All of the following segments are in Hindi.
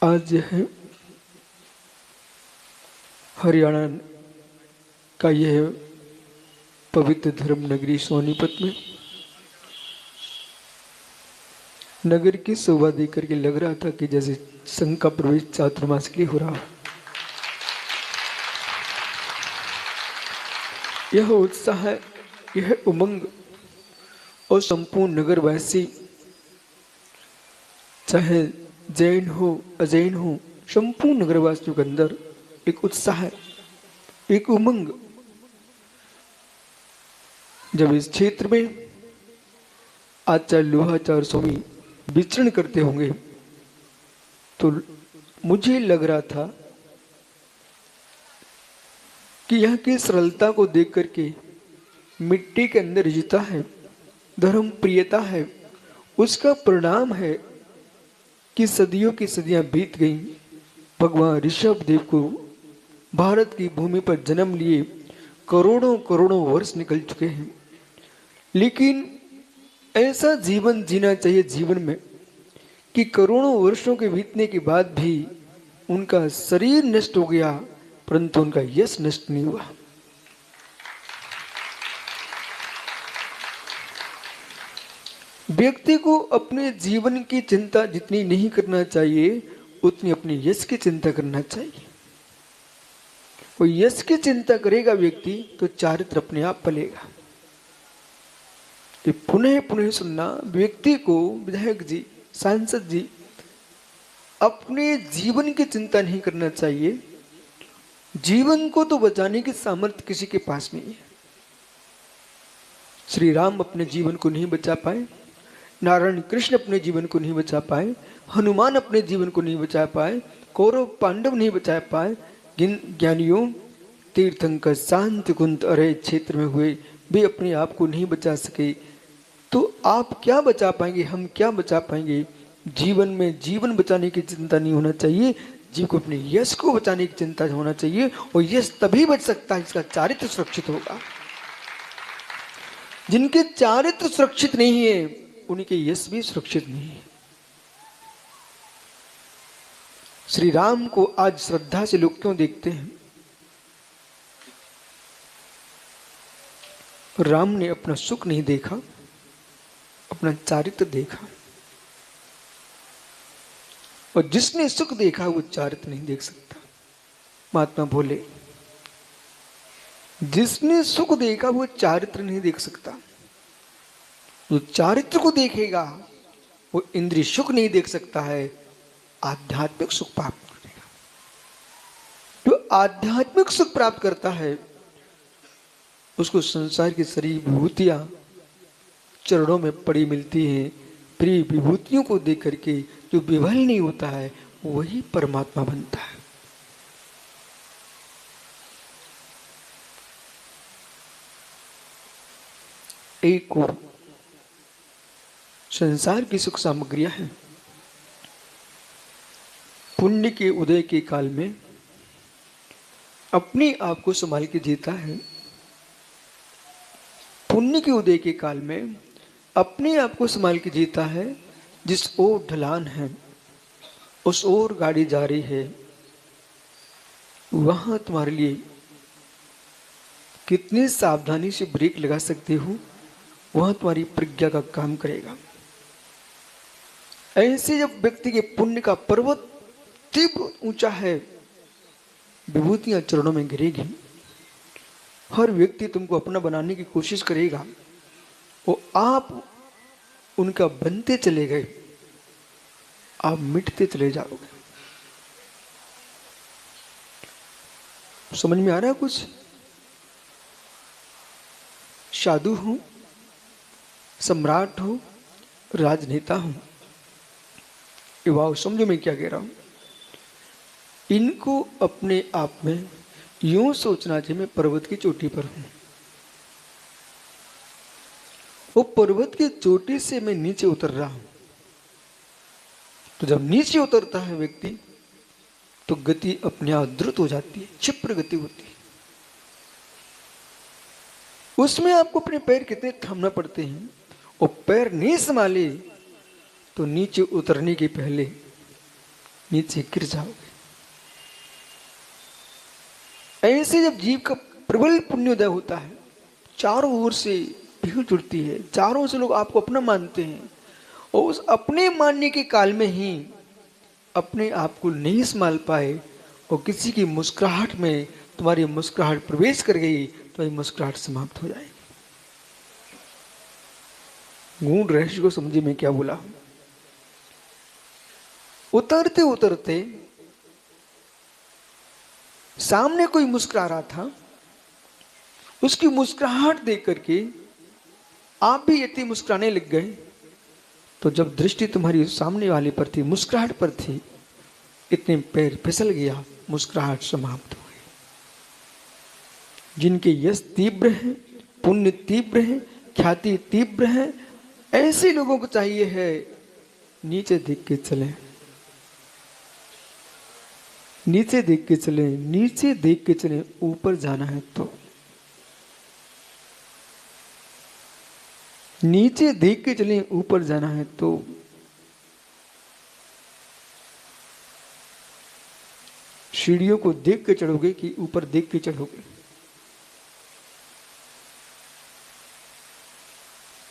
आज है हरियाणा का यह पवित्र धर्म नगरी सोनीपत में नगर की शोभा देख करके लग रहा था कि जैसे संघ का प्रवेश चातुर्मास के लिए हो रहा हो। यह उत्साह, यह उमंग और संपूर्ण नगरवासी, चाहे जैन हो अजैन हो, संपूर्ण नगरवासियों के अंदर एक उत्साह, एक उमंग। जब इस क्षेत्र में आचार्य लोहाचार्य स्वामी विचरण करते होंगे तो मुझे लग रहा था कि यहाँ की सरलता को देख करके मिट्टी के अंदर रिजता है, धर्म प्रियता है, उसका परिणाम है कि सदियों की सदियां बीत गईं। भगवान ऋषभ देव को भारत की भूमि पर जन्म लिए करोड़ों करोड़ों वर्ष निकल चुके हैं, लेकिन ऐसा जीवन जीना चाहिए जीवन में कि करोड़ों वर्षों के बीतने के बाद भी उनका शरीर नष्ट हो गया परंतु उनका यश नष्ट नहीं हुआ। व्यक्ति को अपने जीवन की चिंता जितनी नहीं करना चाहिए उतनी अपने यश की चिंता करना चाहिए। वो यश की चिंता करेगा व्यक्ति तो चारित्र अपने आप पलेगा। पुनः पुनः सुनना, व्यक्ति को, विधायक जी, सांसद जी, अपने जीवन की चिंता नहीं करना चाहिए। जीवन को तो बचाने की सामर्थ्य किसी के पास नहीं है। श्री राम अपने जीवन को नहीं बचा पाए, नारायण कृष्ण अपने जीवन को नहीं बचा पाए, हनुमान अपने जीवन को नहीं बचा पाए, कौरव पांडव नहीं बचा पाए। ज्ञानियों तीर्थंकर शांति कुंत अरे क्षेत्र में हुए, वे अपने आप को नहीं बचा सके तो आप क्या बचा पाएंगे, हम क्या बचा पाएंगे। जीवन में जीवन बचाने की चिंता नहीं होना चाहिए, जीव को अपने यश को बचाने की चिंता होना चाहिए। और यश तभी बच सकता है जिसका चारित्र सुरक्षित होगा। जिनके चारित्र सुरक्षित नहीं है उनके यश भी सुरक्षित नहीं है। श्री राम को आज श्रद्धा से लोग क्यों देखते हैं? राम ने अपना सुख नहीं देखा, अपना चारित्र देखा। और जिसने सुख देखा वो चारित्र नहीं देख सकता। महात्मा बोले, जिसने सुख देखा वो चारित्र नहीं देख सकता। जो चारित्र को देखेगा वो इंद्रिय सुख नहीं देख सकता है, आध्यात्मिक सुख प्राप्त करेगा। जो आध्यात्मिक सुख प्राप्त करता है उसको संसार की सारी विभूतियां चरणों में पड़ी मिलती हैं। प्रिय विभूतियों को देख करके जो विवल नहीं होता है वही परमात्मा बनता है। एक और संसार की सुख सामग्रियां हैं। पुण्य के उदय के काल में अपने आप को संभाल के जीता है। पुण्य के उदय के काल में अपने आप को संभाल के जीता है। जिस ओर ढलान है उस ओर गाड़ी जा रही है, वहां तुम्हारे लिए कितनी सावधानी से ब्रेक लगा सकते हो, वहां तुम्हारी प्रज्ञा का काम करेगा। ऐसे जब व्यक्ति के पुण्य का पर्वत तीव्र ऊंचा है, विभूतियां चरणों में गिरेगी। हर व्यक्ति तुमको अपना बनाने की कोशिश करेगा, वो आप उनका बनते चले गए, आप मिटते चले जाओगे। समझ में आ रहा है कुछ? साधु हूं, सम्राट हूं, राजनेता हूं, वाह, समझो मैं क्या कह रहा हूं। इनको अपने आप में यूं सोचना चाहिए, मैं पर्वत की चोटी पर हूं। वो पर्वत की चोटी से मैं नीचे उतर रहा हूं। तो जब नीचे उतरता है व्यक्ति तो गति अपने आप द्रुत हो जाती है, क्षिप्र गति होती है। उसमें आपको अपने पैर कितने थामना पड़ते हैं। और पैर नहीं संभाले तो नीचे उतरने के पहले नीचे गिर जाओगे। ऐसे जब जीव का प्रबल पुण्योदय होता है, चारों ओर से भीड़ जुड़ती है, चारों से लोग आपको अपना मानते हैं, और उस अपने मानने के काल में ही अपने आप को नहीं संभाल पाए और किसी की मुस्कुराहट में तुम्हारी मुस्कुराहट प्रवेश कर गई, तुम्हारी मुस्कुराहट समाप्त हो जाएगी। गूढ़ रहस्य को समझे मैं क्या बोला हूं। उतरते उतरते सामने कोई मुस्कुरा रहा था, उसकी मुस्कुराहट देख करके आप भी यति मुस्कुराने लग गए। तो जब दृष्टि तुम्हारी सामने वाले पर थी, मुस्कुराहट पर थी, इतने पैर फिसल गया, मुस्कुराहट समाप्त हो गई। जिनके यश तीव्र है, पुण्य तीव्र है, ख्याति तीव्र है, ऐसे लोगों को चाहिए है नीचे देख के चलें, नीचे देख के चलें, नीचे देख के चलें। ऊपर जाना है तो नीचे देख के चलें, ऊपर जाना है तो सीढ़ियों को देख के चढ़ोगे कि ऊपर देख के चढ़ोगे?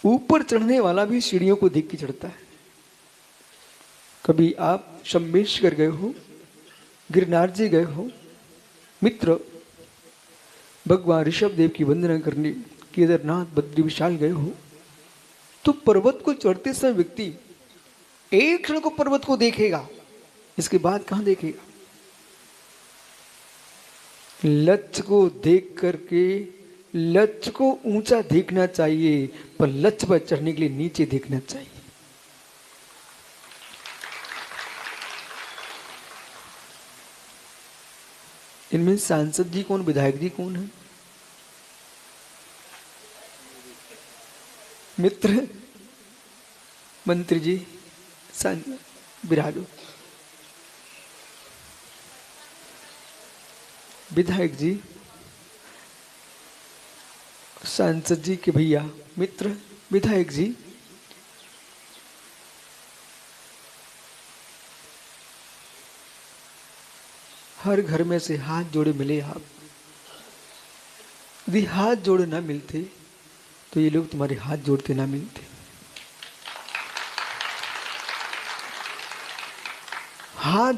ऊपर चढ़ने वाला भी सीढ़ियों को देख के चढ़ता है। कभी आप शंबेश्वर गए हो, गिरनार जी गए हो, मित्र भगवान ऋषभ देव की वंदना करने केदारनाथ बद्री विशाल गए हो, तो पर्वत को चढ़ते समय व्यक्ति एक क्षण को पर्वत को देखेगा, इसके बाद कहां देखेगा? लक्ष्य को देख करके, लक्ष्य को ऊंचा देखना चाहिए, पर लक्ष्य पर चढ़ने के लिए नीचे देखना चाहिए। इनमें सांसद जी कौन, विधायक जी कौन है? मित्र, मंत्री जी, विराजो। विधायक जी, सांसद जी के भैया, मित्र, विधायक जी, हर घर में से हाथ जोड़े मिले आप। यदि हाथ जोड़े ना मिलते तो ये लोग तुम्हारे हाथ जोड़ते ना मिलते। हाथ